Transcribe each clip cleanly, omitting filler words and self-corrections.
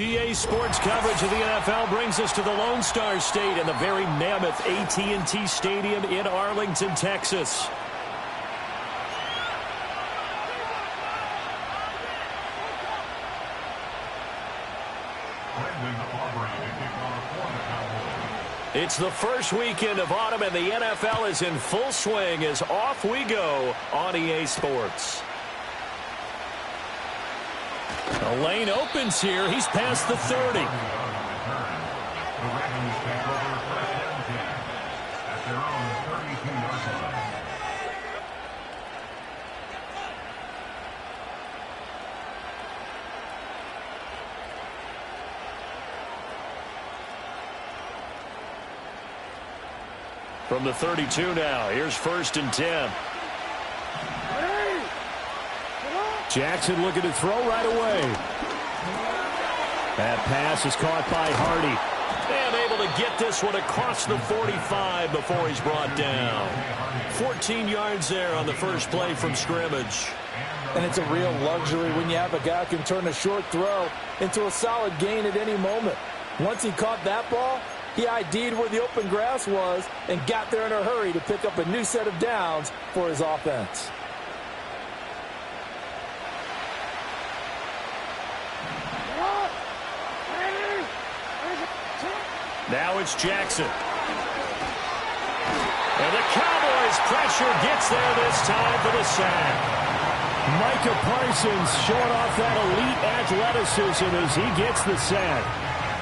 EA Sports coverage of the NFL brings us to the Lone Star State and the very mammoth AT&T Stadium in Arlington, Texas. It's the first weekend of autumn, and the NFL is in full swing as off we go on EA Sports. The lane opens here. He's past the 30. From the 32 now, here's 1st and 10. Jackson looking to throw right away. That pass is caught by Hardy. And able to get this one across the 45 before he's brought down. 14 yards there on the first play from scrimmage. And it's a real luxury when you have a guy who can turn a short throw into a solid gain at any moment. Once he caught that ball, he ID'd where the open grass was and got there in a hurry to pick up a new set of downs for his offense. Now it's Jackson. And the Cowboys pressure gets there this time for the sack. Micah Parsons showing off that elite athleticism as he gets the sack.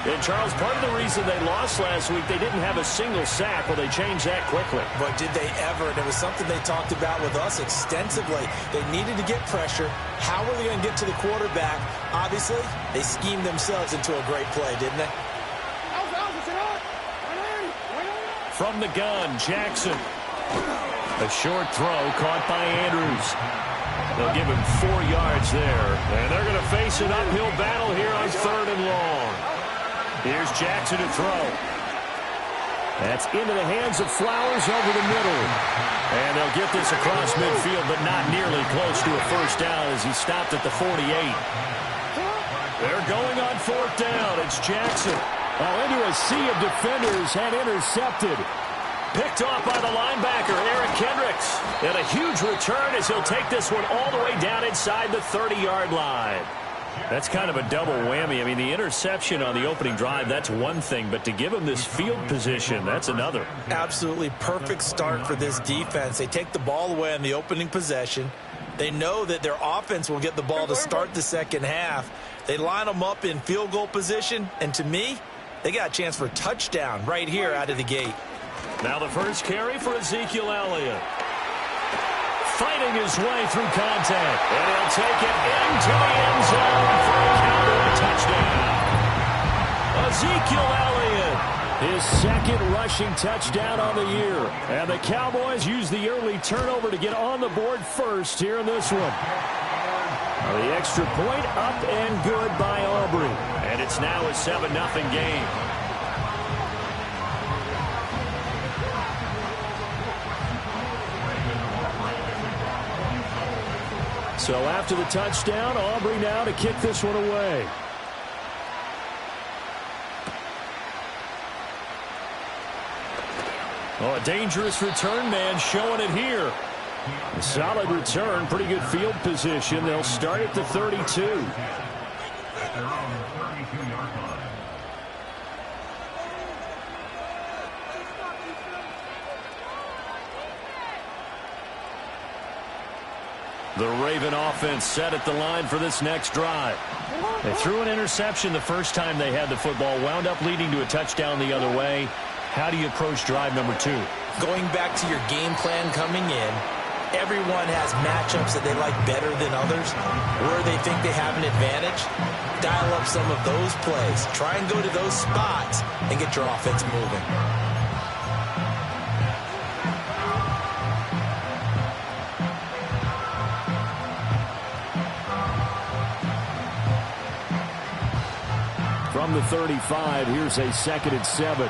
And, Charles, part of the reason they lost last week, they didn't have a single sack. Well, they changed that quickly. But did they ever? And it was something they talked about with us extensively. They needed to get pressure. How were they going to get to the quarterback? Obviously, they schemed themselves into a great play, didn't they? From the gun, Jackson. A short throw caught by Andrews. They'll give him 4 yards there. And they're going to face an uphill battle here on 3rd and long. Here's Jackson to throw. That's into the hands of Flowers over the middle. And they'll get this across midfield, but not nearly close to a first down as he stopped at the 48. They're going on 4th down. It's Jackson. Into a sea of defenders and intercepted. Picked off by the linebacker, Eric Kendricks. And a huge return as he'll take this one all the way down inside the 30-yard line. That's kind of a double whammy. I mean, the interception on the opening drive, that's one thing. But to give him this field position, that's another. Absolutely perfect start for this defense. They take the ball away on the opening possession. They know that their offense will get the ball to start the second half. They line them up in field goal position. And to me, they got a chance for a touchdown right here out of the gate. Now the first carry for Ezekiel Elliott. Fighting his way through contact. And he'll take it into the end zone for a Cowboy touchdown. Ezekiel Elliott, his second rushing touchdown on the year. And the Cowboys use the early turnover to get on the board first here in this one. The extra point up and good by Aubrey. And it's now a 7-0 game. So after the touchdown, Aubrey now to kick this one away. Oh, a dangerous return man showing it here. A solid return, pretty good field position. They'll start at the 32. The Raven offense set at the line for this next drive. They threw an interception the first time they had the football, wound up leading to a touchdown the other way. How do you approach drive number 2? Going back to your game plan coming in, everyone has matchups that they like better than others. Where they think they have an advantage, dial up some of those plays. Try and go to those spots and get your offense moving. From the 35, here's a 2nd and 7.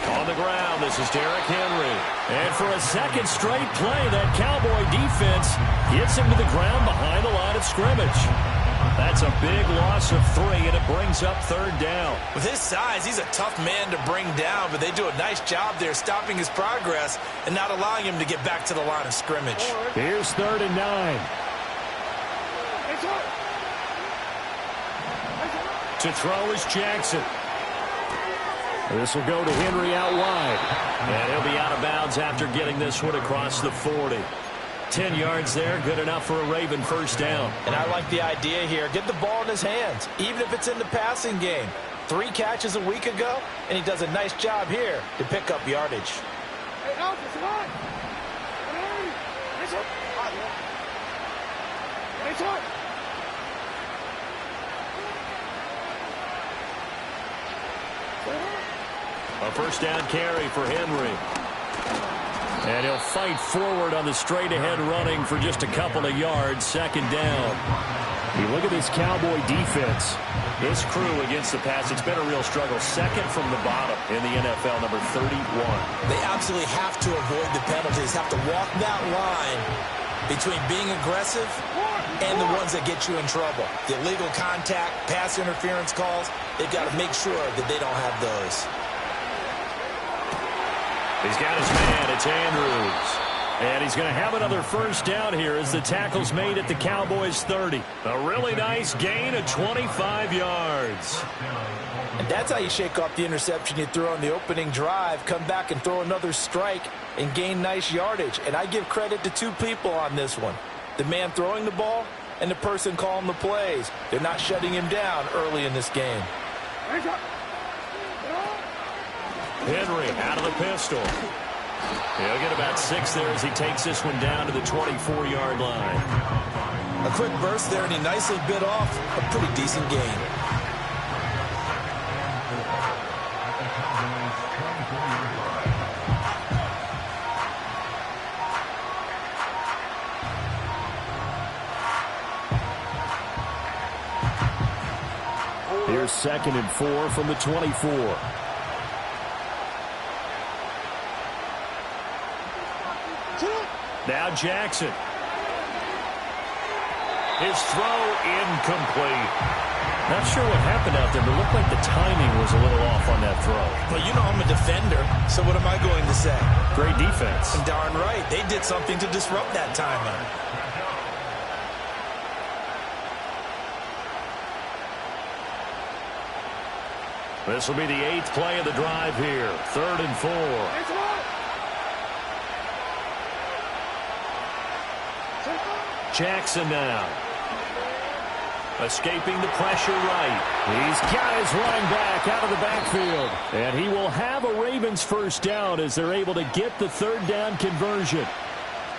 On the ground, the This is Derrick Henry. And for a second straight play, that Cowboy defense gets him to the ground behind the line of scrimmage. That's a big loss of 3, and it brings up 3rd down. With his size, he's a tough man to bring down, but they do a nice job there stopping his progress and not allowing him to get back to the line of scrimmage. Here's 3rd and 9. To throw is Jackson. This will go to Henry out wide. And he'll be out of bounds after getting this one across the 40. 10 yards there, good enough for a Raven first down. And I like the idea here. Get the ball in his hands, even if it's in the passing game. 3 catches a week ago, and he does a nice job here to pick up yardage. A first down carry for Henry. And he'll fight forward on the straight-ahead running for just a couple of yards. 2nd down. You look at this Cowboy defense. This crew against the pass, it's been a real struggle. 2nd from the bottom in the NFL, number 31. They absolutely have to avoid the penalties, have to walk that line between being aggressive and the ones that get you in trouble. The illegal contact, pass interference calls, they've got to make sure that they don't have those. He's got his man. It's Andrews. And he's going to have another first down here as the tackle's made at the Cowboys' 30. A really nice gain of 25 yards. And that's how you shake off the interception you threw on the opening drive, come back and throw another strike and gain nice yardage. And I give credit to 2 people on this one. The man throwing the ball and the person calling the plays. They're not shutting him down early in this game. Henry out of the pistol. He'll get about 6 there as he takes this one down to the 24-yard line. A quick burst there, and he nicely bit off a pretty decent gain. Here's 2nd and 4 from the 24. Now Jackson. His throw incomplete. Not sure what happened out there, but it looked like the timing was a little off on that throw. Well, you know I'm a defender, so what am I going to say? Great defense. And darn right, they did something to disrupt that timing. This will be the 8th play of the drive here. 3rd and 4. Jackson now. Escaping the pressure right. He's got his running back out of the backfield. And he will have a Ravens first down as they're able to get the 3rd down conversion.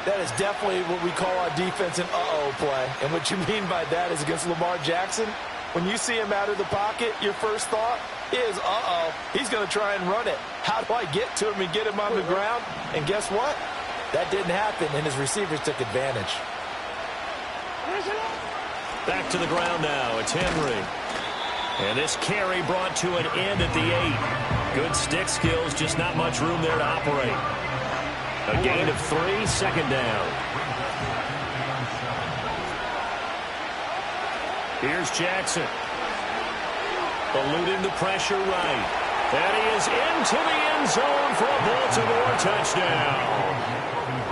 That is definitely what we call our defense an uh-oh play. And what you mean by that is against Lamar Jackson, when you see him out of the pocket, your first thought is, uh-oh, he's going to try and run it. How do I get to him and get him on the ground? And guess what? That didn't happen, and his receivers took advantage. Back to the ground now. It's Henry. And this carry brought to an end at the 8. Good stick skills, just not much room there to operate. A gain of 3, 2nd down. Here's Jackson. Eluding the pressure right. And he is into the end zone for a Baltimore touchdown.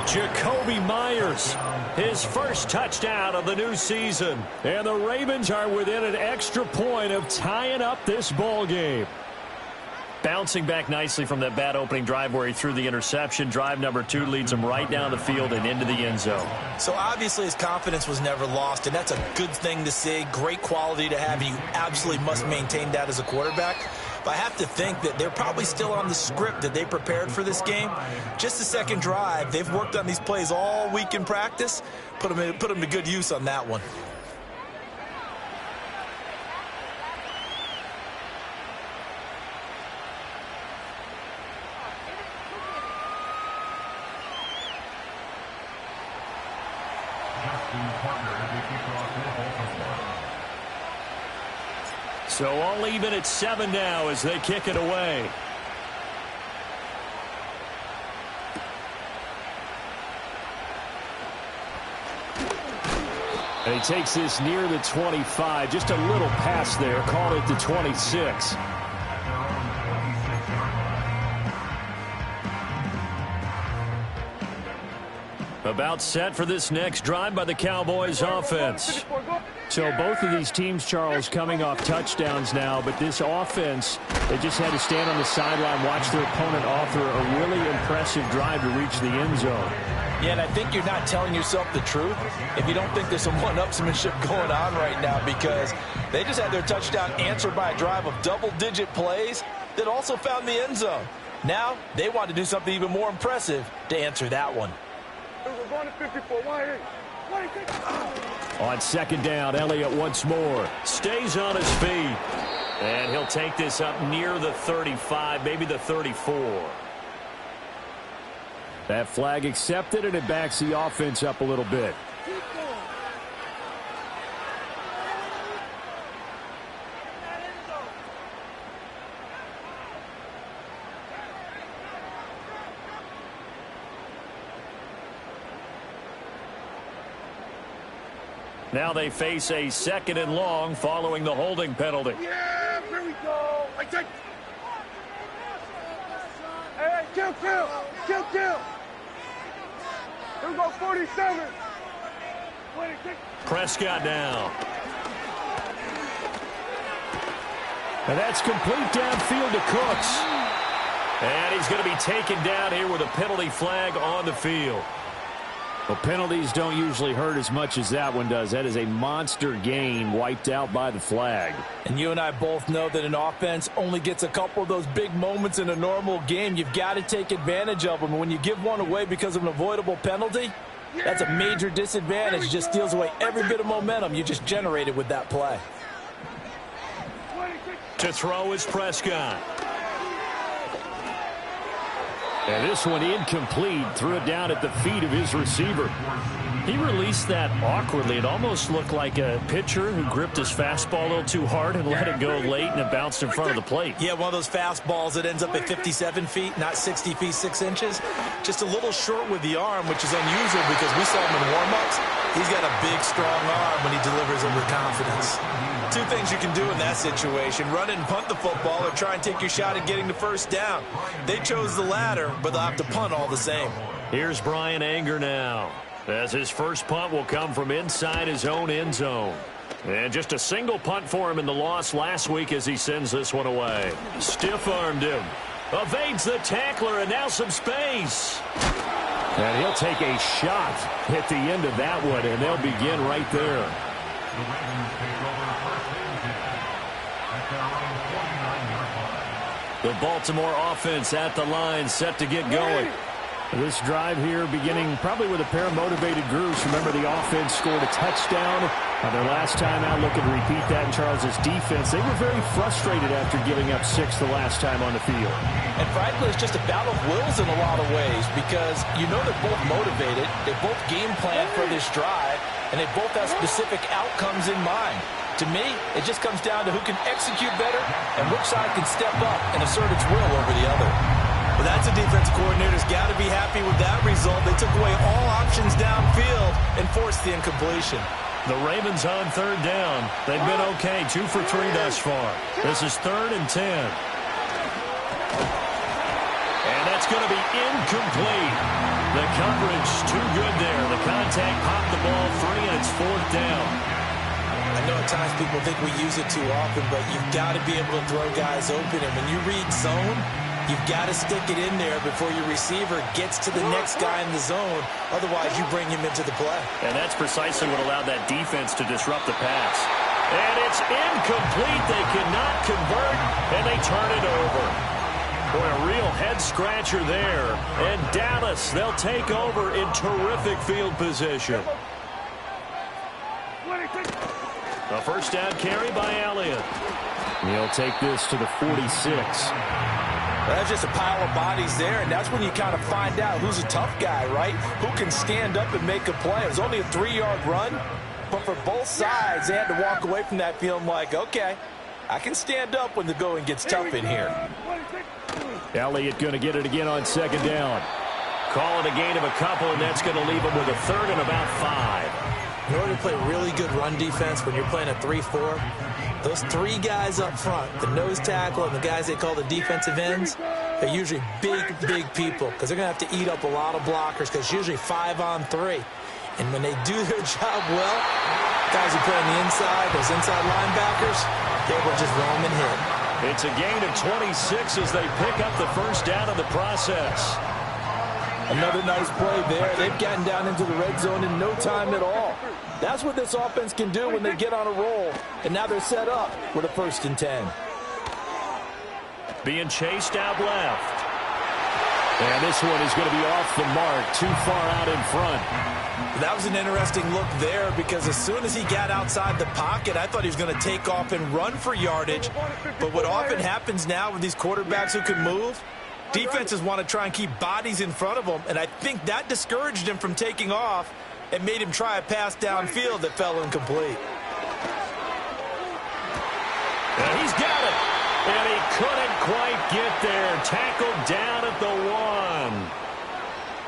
Jacoby Myers, his first touchdown of the new season. And the Ravens are within an extra point of tying up this ball game. Bouncing back nicely from that bad opening drive where he threw the interception. Drive number 2 leads him right down the field and into the end zone. So obviously his confidence was never lost, and that's a good thing to see. Great quality to have. You absolutely must maintain that as a quarterback. But I have to think that they're probably still on the script that they prepared for this game. Just the second drive. They've worked on these plays all week in practice. Put them to good use on that one. So all even at 7 now as they kick it away. And he takes this near the 25. Just a little pass there. Call it the 26. About set for this next drive by the Cowboys offense. So both of these teams, Charles, coming off touchdowns now, but this offense, they just had to stand on the sideline, watch their opponent offer a really impressive drive to reach the end zone. Yeah, and I think you're not telling yourself the truth if you don't think there's some one-upsmanship going on right now, because they just had their touchdown answered by a drive of double-digit plays that also found the end zone. Now they want to do something even more impressive to answer that one. On second down, Elliott once more. Stays on his feet. And he'll take this up near the 35, maybe the 34. That flag accepted, and it backs the offense up a little bit. Now they face a second and long following the holding penalty. Yeah, here we go. I take. Hey, kill. Here we go, 47. Prescott now. And that's complete downfield to Cooks. And he's going to be taken down here with a penalty flag on the field. Well, penalties don't usually hurt as much as that one does. That is a monster gain wiped out by the flag. And you and I both know that an offense only gets a couple of those big moments in a normal game. You've got to take advantage of them. And when you give one away because of an avoidable penalty, that's a major disadvantage. It just steals away every bit of momentum you just generated with that play. To throw is Prescott. And this one incomplete. Threw it down at the feet of his receiver. He released that awkwardly. It almost looked like a pitcher who gripped his fastball a little too hard and let it go late, and it bounced in front of the plate. Yeah, one of those fastballs that ends up at 57 feet, not 60 feet, 6 inches. Just a little short with the arm, which is unusual because we saw him in warm-ups. He's got a big, strong arm when he delivers it with confidence. Two things you can do in that situation: run it and punt the football, or try and take your shot at getting the first down. They chose the latter, but they'll have to punt all the same. Here's Brian Anger now, as his first punt will come from inside his own end zone. And just a single punt for him in the loss last week as he sends this one away. Stiff-armed him. Evades the tackler, and now some space. And he'll take a shot at the end of that one, and they'll begin right there. The Baltimore offense at the line, set to get going. This drive here beginning probably with a pair of motivated groups. Remember, the offense scored a touchdown on their last time out. Looking to repeat that in Charles' defense. They were very frustrated after giving up 6 the last time on the field. And frankly, it's just a battle of wills in a lot of ways, because you know they're both motivated. They both game plan for this drive, and they both have specific outcomes in mind. To me, it just comes down to who can execute better and which side can step up and assert its will over the other. Well, that's a defense coordinator's got to be happy with that result. They took away all options downfield and forced the incompletion. The Ravens on third down. They've been okay, 2 for 3 thus far. This is 3rd and 10. And that's going to be incomplete. The coverage too good there. The contact popped the ball free, and it's 4th down. I know at times people think we use it too often, but you've got to be able to throw guys open. And when you read zone, you've got to stick it in there before your receiver gets to the next guy in the zone. Otherwise, you bring him into the play. And that's precisely what allowed that defense to disrupt the pass. And it's incomplete. They cannot convert, and they turn it over. Boy, a real head-scratcher there. And Dallas, they'll take over in terrific field position. A first down carry by Elliott. He'll take this to the 46. That's just a pile of bodies there, and that's when you kind of find out who's a tough guy, right? Who can stand up and make a play. It was only a 3-yard run, but for both sides, they had to walk away from that feeling like, okay, I can stand up when the going gets tough in here. Elliott going to get it again on second down. Call it a gain of a couple, and that's going to leave him with a 3rd and about 5. In order to play really good run defense when you're playing a 3-4, those three guys up front, the nose tackle and the guys they call the defensive ends, they're usually big people because they're going to have to eat up a lot of blockers because it's usually 5-on-3. And when they do their job well, guys who play on the inside, those inside linebackers, they will just roam and hit. It's a gain of 26 as they pick up the first down in the process. Another nice play there. They've gotten down into the red zone in no time at all. That's what this offense can do when they get on a roll. And now they're set up with a 1st and 10. Being chased out left. And this one is going to be off the mark, too far out in front. That was an interesting look there because as soon as he got outside the pocket, I thought he was going to take off and run for yardage. But what often happens now with these quarterbacks who can move, defenses want to try and keep bodies in front of them, and I think that discouraged him from taking off and made him try a pass downfield that fell incomplete. And he's got it. And he couldn't quite get there. Tackled down at the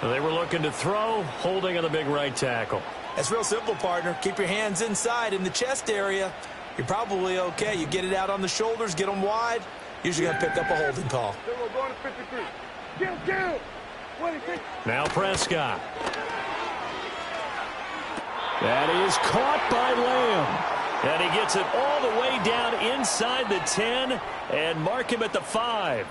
1. They were looking to throw, holding on the big right tackle. That's real simple, partner. Keep your hands inside in the chest area. You're probably okay. You get it out on the shoulders, get them wide. Usually going to pick up a holding call. Now Prescott. That is caught by Lamb. And he gets it all the way down inside the 10 and mark him at the 5.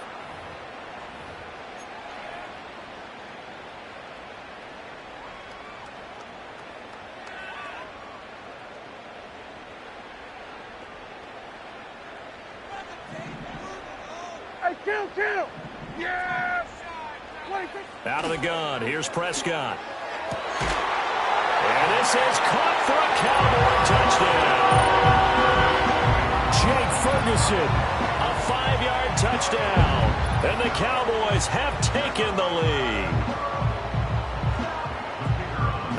Hey, kill! Yes! Out of the gun, here's Prescott. And this is caught for a Cowboy touchdown. Jake Ferguson, a 5-yard touchdown. And the Cowboys have taken the lead.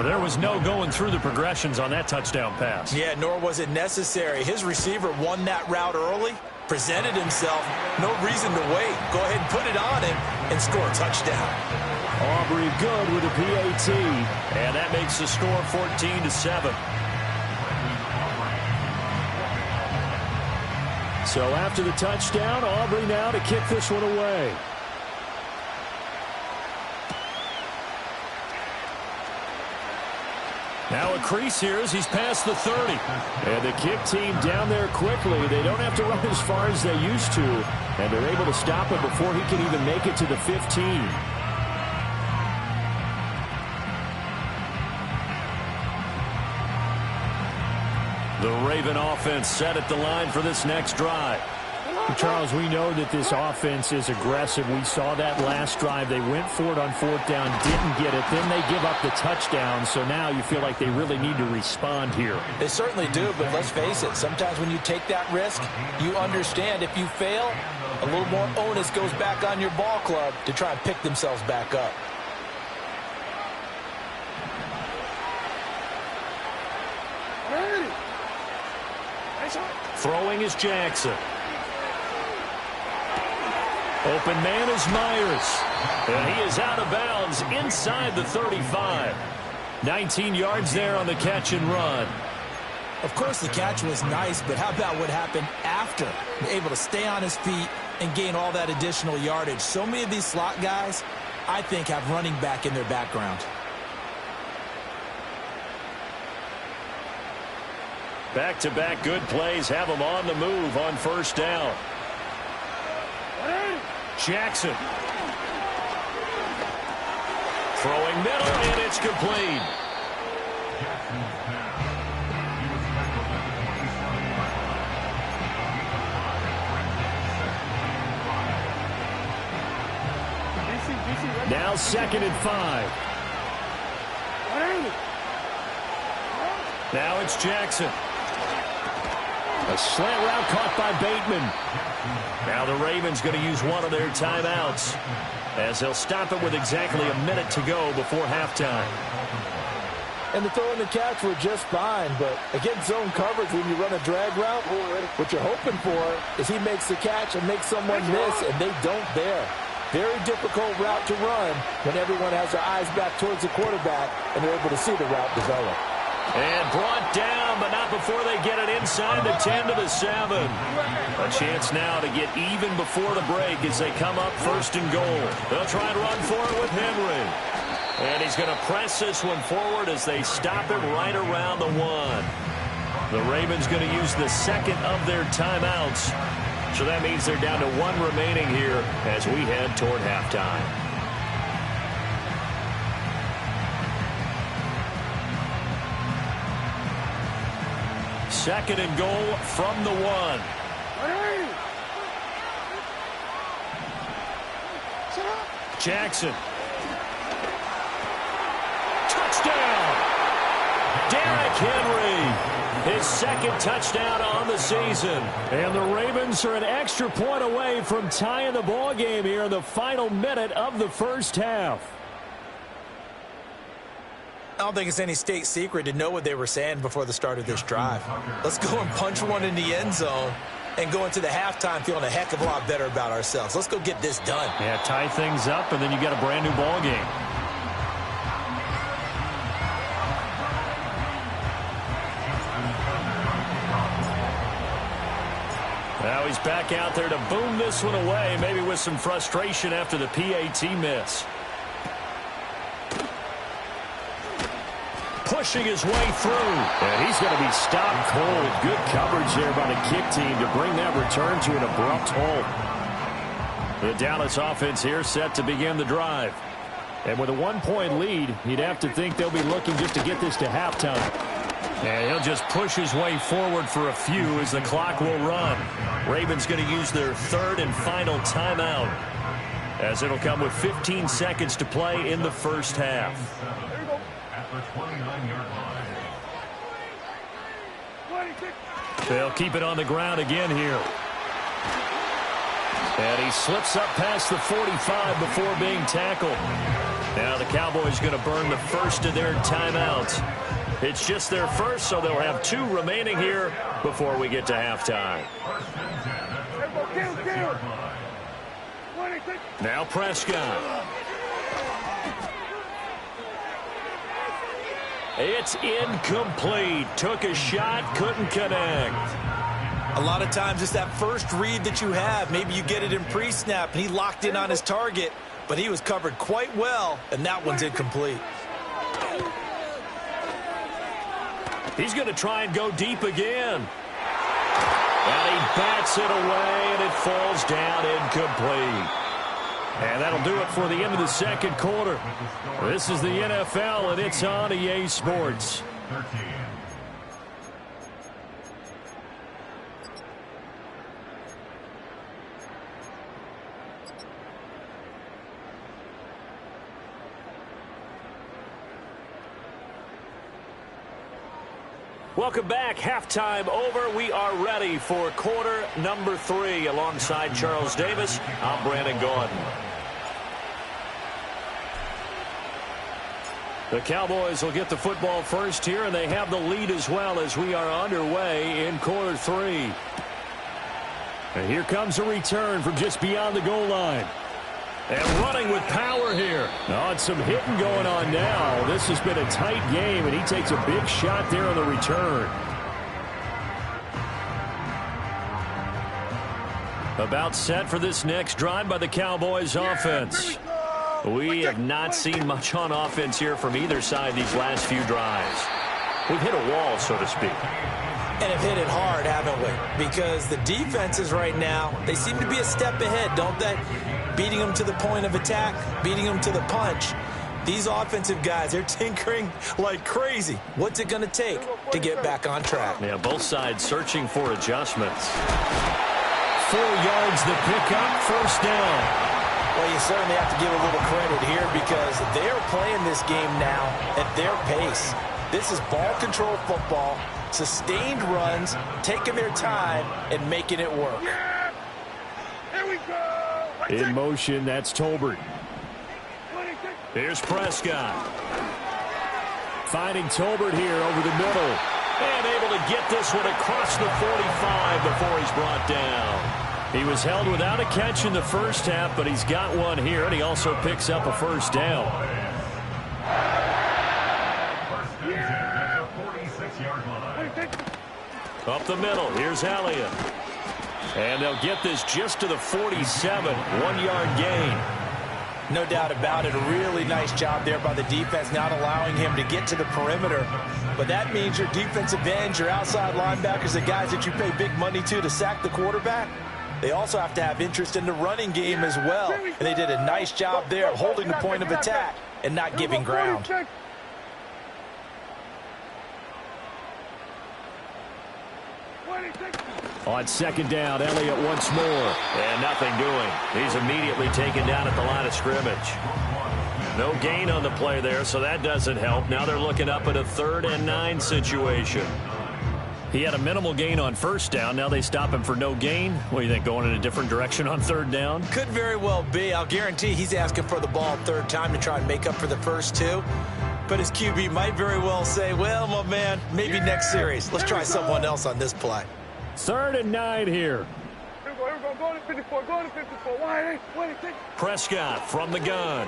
There was no going through the progressions on that touchdown pass. Yeah, nor was it necessary. His receiver won that route early, presented himself. No reason to wait. Go ahead and put it on him and score a touchdown. Aubrey good with a PAT. And that makes the score 14-7. So after the touchdown, Aubrey now to kick this one away. Now a crease here as he's past the 30. And the kick team down there quickly. They don't have to run as far as they used to. And they're able to stop him before he can even make it to the 15. The Raven offense set at the line for this next drive. Charles, we know that this offense is aggressive. We saw that last drive. They went for it on 4th down, didn't get it. Then they give up the touchdown. So now you feel like they really need to respond here. They certainly do, but let's face it. Sometimes when you take that risk, you understand if you fail, a little more onus goes back on your ball club to try and pick themselves back up. Throwing is Jackson. Open man is Myers. And he is out of bounds inside the 35. 19 yards there on the catch and run. Of course, the catch was nice, but how about what happened after? Able to stay on his feet and gain all that additional yardage. So many of these slot guys, I think, have running back in their background. Back-to-back good plays have him on the move on 1st down. Jackson. Throwing middle, and it's complete. Now 2nd and 5. Now it's Jackson. A slant route caught by Bateman. Now the Ravens going to use one of their timeouts as they'll stop it with exactly a minute to go before halftime. And the throw and the catch were just fine, but against zone coverage when you run a drag route, what you're hoping for is he makes the catch and makes someone miss, and they don't there. Very difficult route to run when everyone has their eyes back towards the quarterback and they're able to see the route develop. And brought down, but not before they get it inside the 10 to the 7. A chance now to get even before the break as they come up 1st and goal. They'll try and run for it with Henry. And he's going to press this one forward as they stop him right around the 1. The Ravens going to use the second of their timeouts. So that means they're down to 1 remaining here as we head toward halftime. Second and goal from the 1. Jackson. Touchdown! Derrick Henry. His second touchdown on the season. And the Ravens are an extra point away from tying the ball game here in the final minute of the first half. I don't think it's any state secret to know what they were saying before the start of this drive. Let's go and punch one in the end zone and go into the halftime feeling a heck of a lot better about ourselves. Let's go get this done. Yeah, tie things up, and then you got a brand new ball game. Now he's back out there to boom this one away, maybe with some frustration after the PAT miss. Pushing his way through. And he's going to be stopped cold. Good coverage there by the kick team to bring that return to an abrupt halt. The Dallas offense here set to begin the drive. And with a 1-point lead, you'd have to think they'll be looking just to get this to halftime. And he'll just push his way forward for a few as the clock will run. Ravens going to use their third and final timeout, as it'll come with 15 seconds to play in the first half. They'll keep it on the ground again here. And he slips up past the 45 before being tackled. Now the Cowboys going to burn the first of their timeouts. It's just their first, so they'll have 2 remaining here before we get to halftime. Now Prescott. It's incomplete. Took a shot, couldn't connect. A lot of times it's that first read that you have. Maybe you get it in pre-snap, and he locked in on his target, but he was covered quite well, and that one's incomplete. He's going to try and go deep again. And he bats it away, and it falls down incomplete. And that'll do it for the end of the second quarter. This is the NFL, and it's on EA Sports. Welcome back. Halftime over. We are ready for quarter number 3. Alongside Charles Davis, I'm Brandon Gordon. The Cowboys will get the football first here, and they have the lead as well as we are underway in quarter 3. And here comes a return from just beyond the goal line. And running with power here. Oh, it's some hitting going on now. This has been a tight game, and he takes a big shot there on the return. About set for this next drive by the Cowboys offense. We have not seen much on offense here from either side these last few drives. We've hit a wall, so to speak. And have hit it hard, haven't we? Because the defenses right now, they seem to be a step ahead, don't they? Beating them to the point of attack, beating them to the punch. These offensive guys, they're tinkering like crazy. What's it going to take to get back on track? Yeah, both sides searching for adjustments. 4 yards the pickup, first down. Well, you certainly have to give a little credit here because they're playing this game now at their pace. This is ball control football, sustained runs, taking their time and making it work. Yeah! Here we go! In motion, that's Tolbert. Here's Prescott. Finding Tolbert here over the middle. And able to get this one across the 45 before he's brought down. He was held without a catch in the first half, but he's got one here, and he also picks up a first down. Up the middle, here's Elliott. And they'll get this just to the 47, 1-yard gain. No doubt about it. A really nice job there by the defense, not allowing him to get to the perimeter. But that means your defensive ends, your outside linebackers, the guys that you pay big money to sack the quarterback, they also have to have interest in the running game as well. And they did a nice job there of holding the point of attack and not giving ground. On second down, Elliott once more. And nothing doing. He's immediately taken down at the line of scrimmage. No gain on the play there, so that doesn't help. Now they're looking up at a 3rd and 9 situation. He had a minimal gain on first down. Now they stop him for no gain. What do you think, going in a different direction on 3rd down? Could very well be. I'll guarantee he's asking for the ball 3rd time to try and make up for the first 2. But his QB might very well say, well, my man, maybe next series. Let's try someone else on this play. 3rd and 9 here. Here we go. Go to 54. Go to 54. Wait. Prescott from the gun.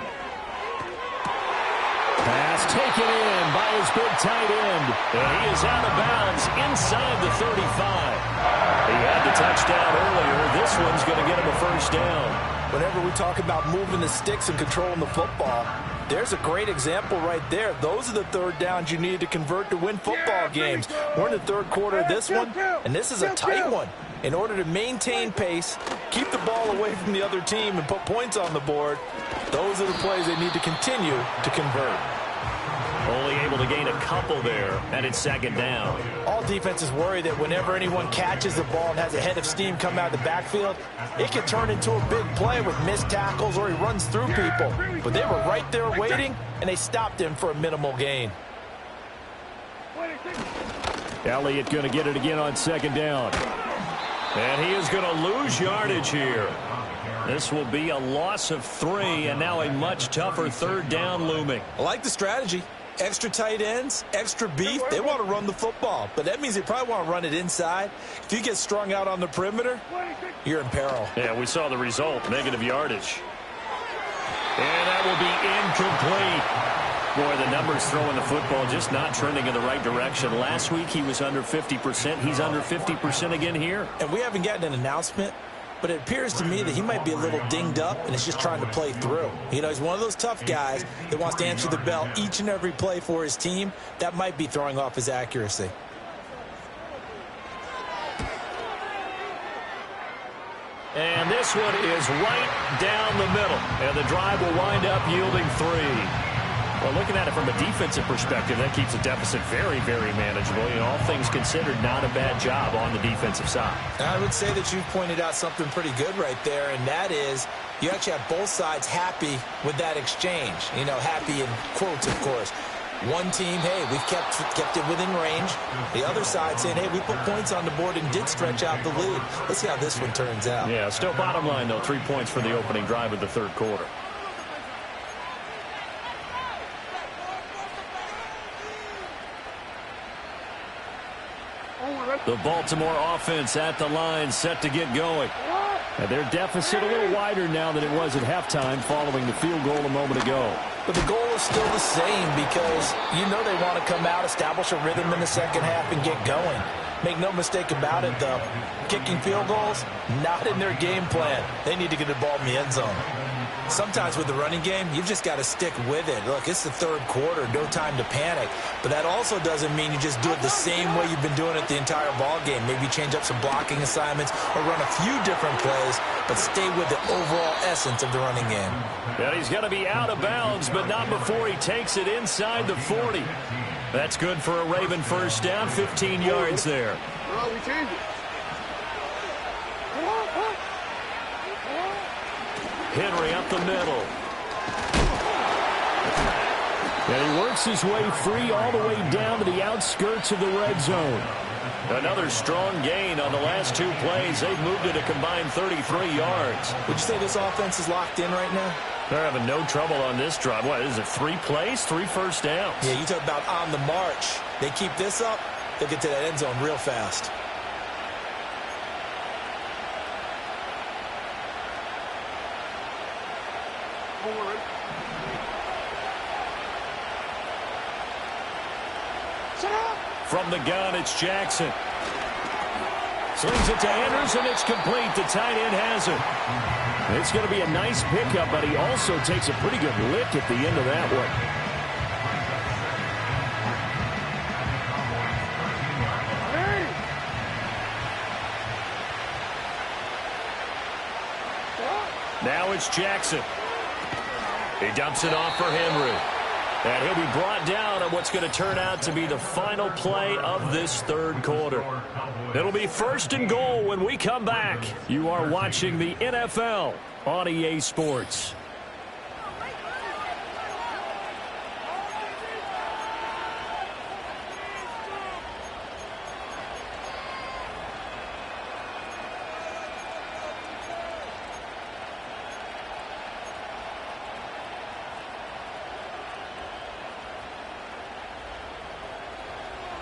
Pass taken in by his big tight end. And he is out of bounds inside the 35. He had the touchdown earlier. This one's going to get him a first down. Whenever we talk about moving the sticks and controlling the football, there's a great example right there. Those are the 3rd downs you need to convert to win football games. We're in the 3rd quarter of this one, and this is a tight one. In order to maintain pace, keep the ball away from the other team, and put points on the board, those are the plays they need to continue to convert. Only able to gain a couple there, and it's 2nd down. All defenses worry that whenever anyone catches the ball and has a head of steam come out of the backfield, it can turn into a big play with missed tackles or he runs through people. But they were right there waiting, and they stopped him for a minimal gain. Elliott going to get it again on 2nd down. And he is going to lose yardage here. This will be a loss of 3, and now a much tougher 3rd down looming. I like the strategy. Extra tight ends, extra beef. They want to run the football, but that means they probably want to run it inside. If you get strung out on the perimeter, you're in peril. Yeah, we saw the result, negative yardage. And that will be incomplete. Boy, the numbers throwing the football just not trending in the right direction. Last week he was under 50%. He's under 50% again here. And we haven't gotten an announcement, but it appears to me that he might be a little dinged up and is just trying to play through. You know, he's one of those tough guys that wants to answer the bell each and every play for his team. That might be throwing off his accuracy. And this one is right down the middle. And the drive will wind up yielding 3. Well, looking at it from a defensive perspective, that keeps the deficit very, very manageable. You know, all things considered, not a bad job on the defensive side. I would say that you've pointed out something pretty good right there, and that is you actually have both sides happy with that exchange. You know, happy in quotes, of course. One team, hey, we've kept it within range. The other side saying, hey, we put points on the board and did stretch out the lead. Let's see how this one turns out. Yeah, still bottom line, though, 3 points for the opening drive of the 3rd quarter. The Baltimore offense at the line, set to get going. And their deficit a little wider now than it was at halftime following the field goal a moment ago. But the goal is still the same because you know they want to come out, establish a rhythm in the second half, and get going. Make no mistake about it, though. Kicking field goals, not in their game plan. They need to get the ball in the end zone. Sometimes with the running game, you've just got to stick with it. Look, it's the 3rd quarter, no time to panic. But that also doesn't mean you just do it the same way you've been doing it the entire ball game. Maybe change up some blocking assignments or run a few different plays, but stay with the overall essence of the running game. And he's going to be out of bounds, but not before he takes it inside the 40. That's good for a Raven first down, 15 yards there. We change it. Henry up the middle. And he works his way free all the way down to the outskirts of the red zone. Another strong gain on the last 2 plays. They've moved it a combined 33 yards. Would you say this offense is locked in right now? They're having no trouble on this drive. What is it, 3 plays, 3 first downs? Yeah, you talk about on the march. They keep this up, they'll get to that end zone real fast. From the gun, it's Jackson. Slings it to Andrews, and it's complete. The tight end has it. It's going to be a nice pickup, but he also takes a pretty good lick at the end of that one. Now it's Jackson. He dumps it off for Henry. And he'll be brought down on what's going to turn out to be the final play of this third quarter. It'll be 1st and goal when we come back. You are watching the NFL on EA Sports.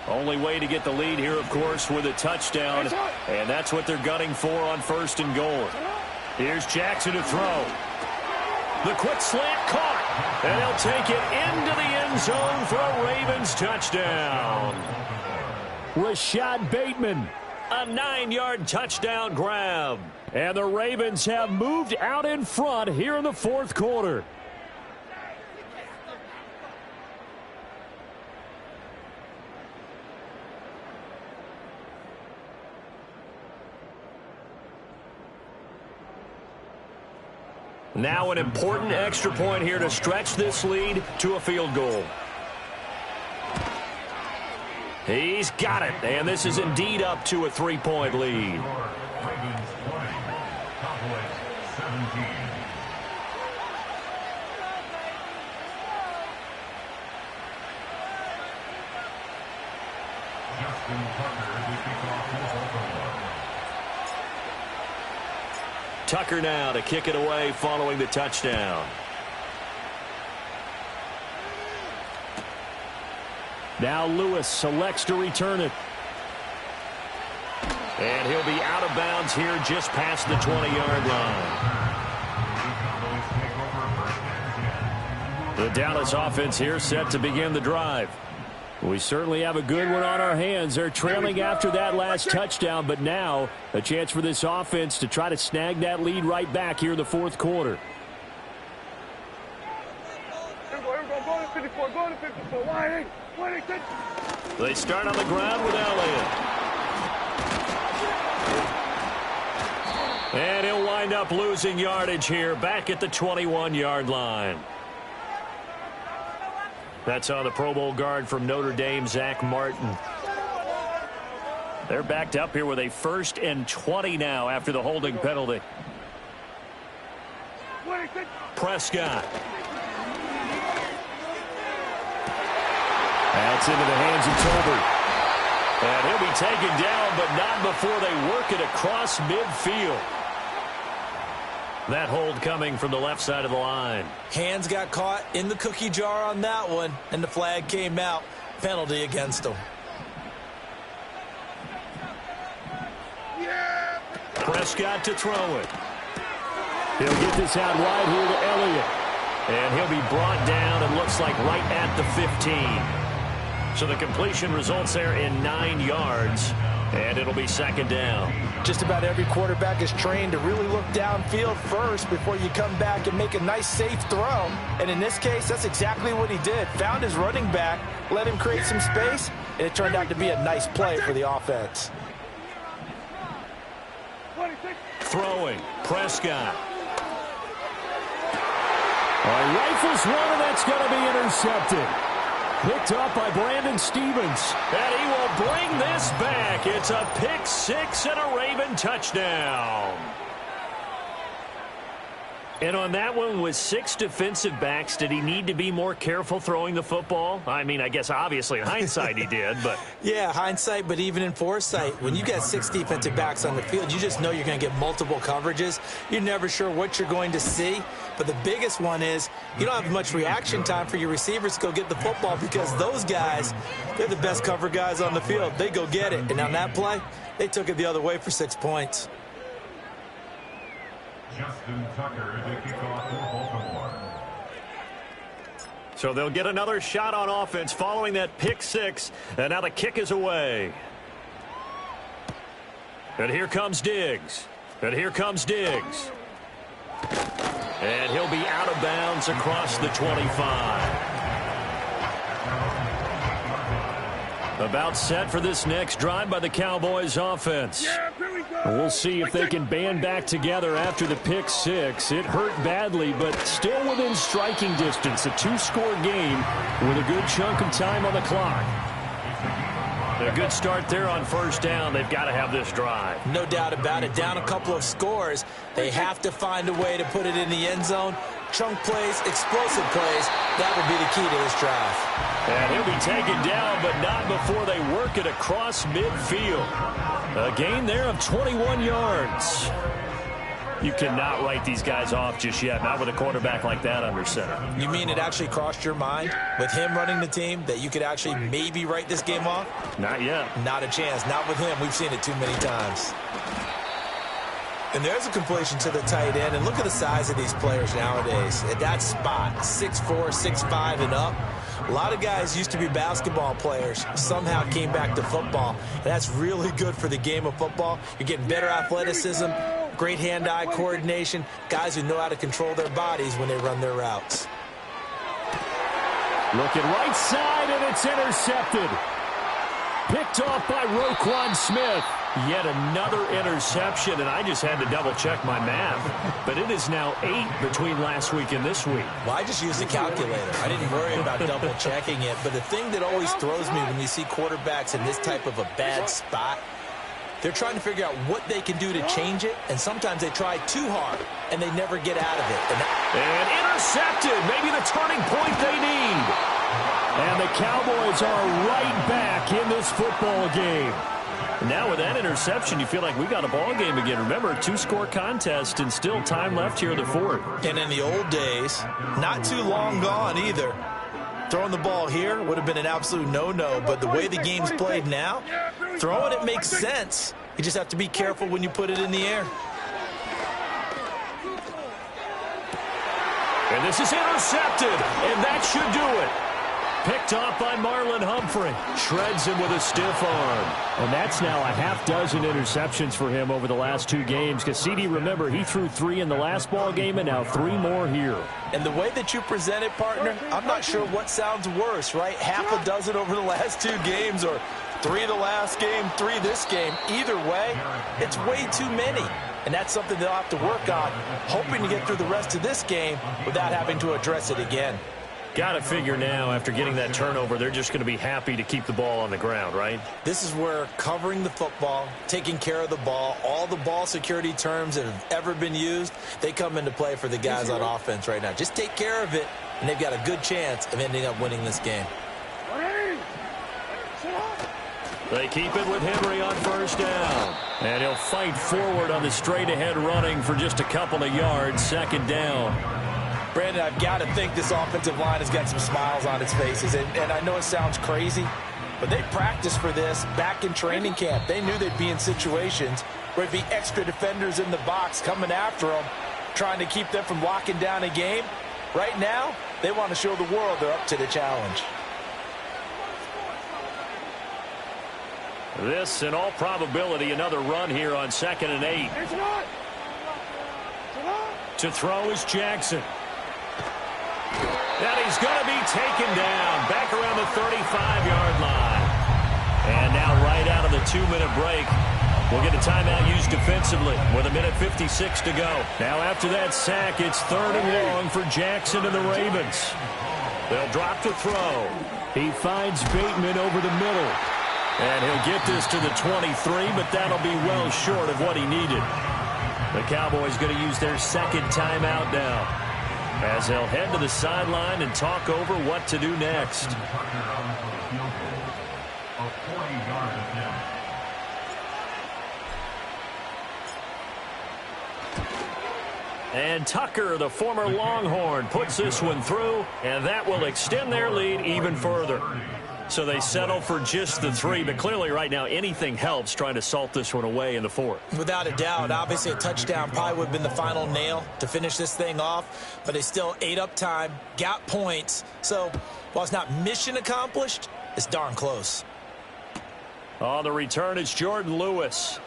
Only way to get the lead here, of course, with a touchdown. And that's what they're gunning for on 1st and goal. Here's Jackson to throw. The quick slant caught. And he'll take it into the end zone for a Ravens touchdown. Rashad Bateman, a 9-yard touchdown grab. And the Ravens have moved out in front here in the 4th quarter. Now an important extra point here to stretch this lead to a field goal. He's got it, and this is indeed up to a 3-point lead. Tucker now to kick it away following the touchdown. Now Lewis selects to return it. And he'll be out of bounds here just past the 20-yard line. The Dallas offense here set to begin the drive. We certainly have a good one on our hands. They're trailing after that last touchdown, but now a chance for this offense to try to snag that lead right back here in the 4th quarter. They start on the ground with Elliott. And he'll wind up losing yardage here back at the 21-yard line. That's on the Pro Bowl guard from Notre Dame, Zach Martin. They're backed up here with a 1st and 20 now after the holding penalty. Prescott. That's into the hands of Tolbert. And he'll be taken down, but not before they work it across midfield. That hold coming from the left side of the line. Hands got caught in the cookie jar on that one, and the flag came out. Penalty against him. Prescott to throw it. He'll get this out wide here to Elliott. And he'll be brought down and looks like right at the 15. So the completion results there in 9 yards. And it'll be 2nd down. Just about every quarterback is trained to really look downfield first before you come back and make a nice, safe throw. And in this case, that's exactly what he did. Found his running back, let him create some space, and it turned out to be a nice play for the offense. Throwing, Prescott. Rifles one, and that's going to be intercepted. Picked up by Brandon Stevens. And he will bring this back. It's a pick 6 and a Raven touchdown. And on that one, with 6 defensive backs, did he need to be more careful throwing the football? I mean, I guess obviously in hindsight he did, but... Yeah, hindsight, but even in foresight, when you got 6 defensive backs on the field, you just know you're going to get multiple coverages. You're never sure what you're going to see. But the biggest one is you don't have much reaction time for your receivers to go get the football because those guys, they're the best cover guys on the field. They go get it. And on that play, they took it the other way for 6 points. Justin Tucker to kick off for Baltimore. So they'll get another shot on offense following that pick 6, and now the kick is away. And here comes Diggs. And here comes Diggs. And he'll be out of bounds across the 25. About set for this next drive by the Cowboys offense. We'll see if they can band back together after the pick six. It hurt badly, but still within striking distance. A two-score game with a good chunk of time on the clock. A good start there on first down. They've got to have this drive. No doubt about it. Down a couple of scores. They have to find a way to put it in the end zone. Chunk plays, explosive plays. That will be the key to this drive. And he'll be taken down, but not before they work it across midfield. A gain there of 21 yards. You cannot write these guys off just yet, not with a quarterback like that under center. You mean it actually crossed your mind with him running the team that you could actually maybe write this game off? Not yet. Not a chance. Not with him. We've seen it too many times. And there's a completion to the tight end. And look at the size of these players nowadays. At that spot, 6'4", 6'5", and up. A lot of guys used to be basketball players, somehow came back to football. And that's really good for the game of football. You're getting better athleticism, great hand-eye coordination, guys who know how to control their bodies when they run their routes. Looking right side, and it's intercepted. Picked off by Roquan Smith. Yet another interception, and I just had to double-check my math. But it is now 8 between last week and this week. Well, I just used a calculator. I didn't worry about double-checking it. But the thing that always throws me when you see quarterbacks in this type of a bad spot, they're trying to figure out what they can do to change it, and sometimes they try too hard, and they never get out of it. And intercepted, maybe the turning point they need. And the Cowboys are right back in this football game. Now with that interception, you feel like we got a ball game again. Remember, a two-score contest and still time left here in the fourth. And in the old days, not too long gone either. Throwing the ball here would have been an absolute no-no, but the way the game's played now, throwing it makes sense. You just have to be careful when you put it in the air. And this is intercepted, and that should do it. Picked off by Marlon Humphrey. Shreds him with a stiff arm. And that's now a half dozen interceptions for him over the last 2 games. Because CD, remember, he threw 3 in the last ball game and now 3 more here. And the way that you present it, partner, I'm not sure what sounds worse, right? Half a dozen over the last 2 games or 3 the last game, 3 this game. Either way, it's way too many. And that's something they'll have to work on, hoping to get through the rest of this game without having to address it again. Got to figure now, after getting that turnover, they're just going to be happy to keep the ball on the ground, right? This is where covering the football, taking care of the ball, all the ball security terms that have ever been used, they come into play for the guys on offense right now. Just take care of it, and they've got a good chance of ending up winning this game. They keep it with Henry on first down. And he'll fight forward on the straight-ahead running for just a couple of yards, second down. Brandon, I've got to think this offensive line has got some smiles on its faces. And I know it sounds crazy, but they practiced for this back in training camp. They knew they'd be in situations where there'd be extra defenders in the box coming after them, trying to keep them from locking down a game. Right now, they want to show the world they're up to the challenge. This, in all probability, another run here on 2nd and 8. To throw is Jackson. And he's going to be taken down back around the 35-yard line. And now right out of the 2-minute break, we'll get a timeout used defensively with 1:56 to go. Now after that sack, it's 3rd and long for Jackson and the Ravens. They'll drop to throw. He finds Bateman over the middle. And he'll get this to the 23, but that'll be well short of what he needed. The Cowboys going to use their 2nd timeout now, as they'll head to the sideline and talk over what to do next. And Tucker, the former Longhorn, puts this one through, and that will extend their lead even further. So they settle for just the 3, but clearly right now anything helps trying to salt this one away in the 4th. Without a doubt, obviously a touchdown probably would have been the final nail to finish this thing off, but they still ate up time, got points. So while it's not mission accomplished, it's darn close. On the return, it's Jordan Lewis.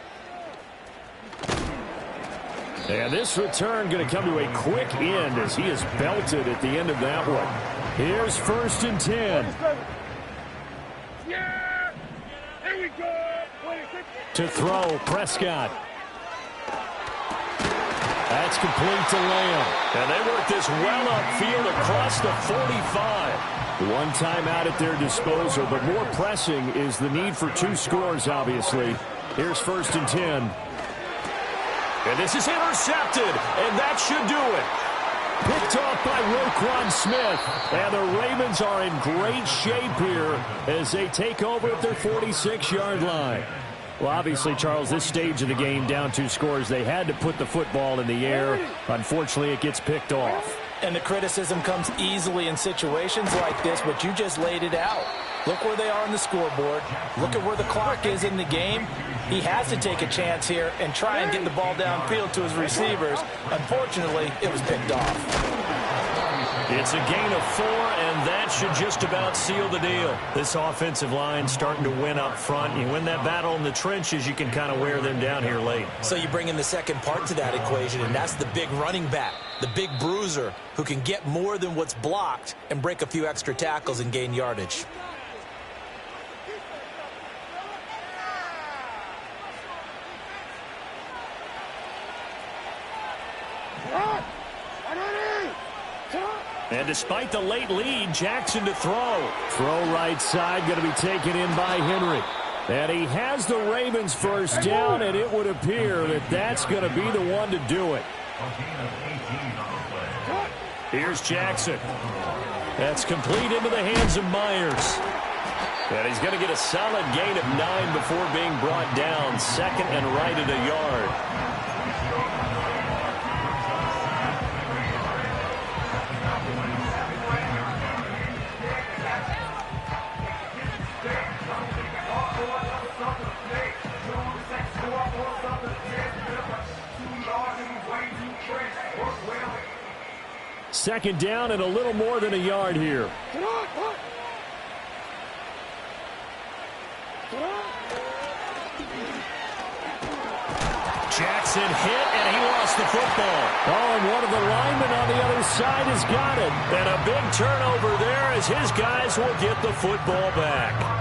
And this return going to come to a quick end as he is belted at the end of that one. Here's 1st and 10. Yeah! Here we go! 26. To throw, Prescott. That's complete to Lamb. And they work this well upfield across the 45. One timeout at their disposal, but more pressing is the need for 2 scores, obviously. Here's 1st and 10. And this is intercepted, and that should do it. Picked off by Roquan Smith. And the Ravens are in great shape here as they take over at their 46-yard line. Well, obviously, Charles, this stage of the game, down 2 scores, they had to put the football in the air. Unfortunately, it gets picked off. And the criticism comes easily in situations like this, but you just laid it out. Look where they are on the scoreboard. Look at where the clock is in the game. He has to take a chance here and try and get the ball downfield to his receivers. Unfortunately, it was picked off. It's a gain of 4, and that should just about seal the deal. This offensive line starting to win up front. You win that battle in the trenches, you can kind of wear them down here late. So you bring in the second part to that equation, and that's the big running back, the big bruiser, who can get more than what's blocked and break a few extra tackles and gain yardage. And despite the late lead, Jackson to throw. Throw right side, going to be taken in by Henry. And he has the Ravens first down, and it would appear that that's going to be the one to do it. Here's Jackson. That's complete into the hands of Myers. And he's going to get a solid gain of 9 before being brought down. 2nd and right at a yard. Second down and a little more than a yard here. Jackson hit, and he lost the football. Oh, and one of the linemen on the other side has got it. And a big turnover there as his guys will get the football back.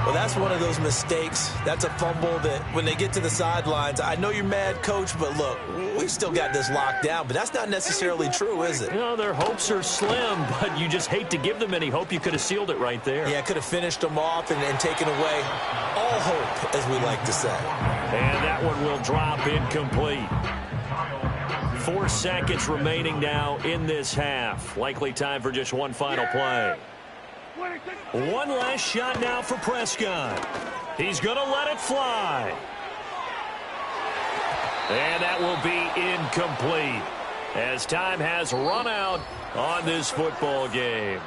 Well, that's one of those mistakes. That's a fumble that when they get to the sidelines, I know you're mad, Coach, but look, we've still got this locked down. But that's not necessarily true, is it? You know, their hopes are slim, but you just hate to give them any hope. You could have sealed it right there. Yeah, could have finished them off and taken away all hope, as we like to say. And that one will drop incomplete. 4 seconds remaining now in this half. Likely time for just one final play. One last shot now for Prescott. He's going to let it fly. And that will be incomplete as time has run out on this football game.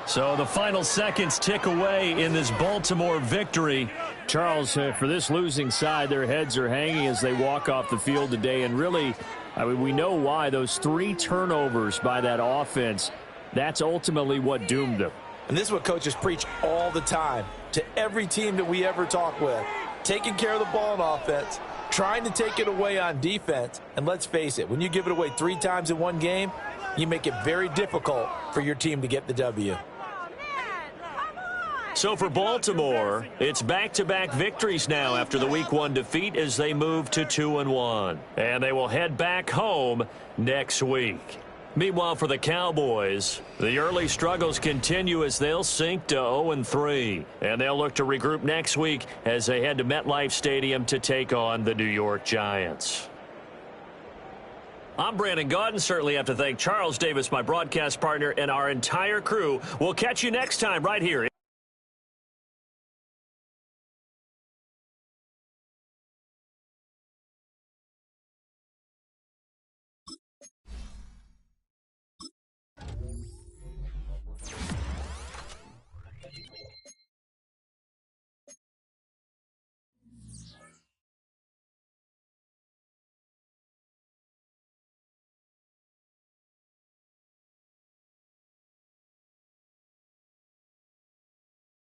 So the final seconds tick away in this Baltimore victory. Charles, for this losing side, their heads are hanging as they walk off the field today. And really, I mean, we know why. Those 3 turnovers by that offense, that's ultimately what doomed them. And this is what coaches preach all the time to every team that we ever talk with. Taking care of the ball on offense, trying to take it away on defense. And let's face it, when you give it away 3 times in one game, you make it very difficult for your team to get the W. So for Baltimore, it's back-to-back victories now after the Week 1 defeat as they move to 2-1. And they will head back home next week. Meanwhile, for the Cowboys, the early struggles continue as they'll sink to 0-3. And they'll look to regroup next week as they head to MetLife Stadium to take on the New York Giants. I'm Brandon Gaudin. Certainly have to thank Charles Davis, my broadcast partner, and our entire crew. We'll catch you next time right here.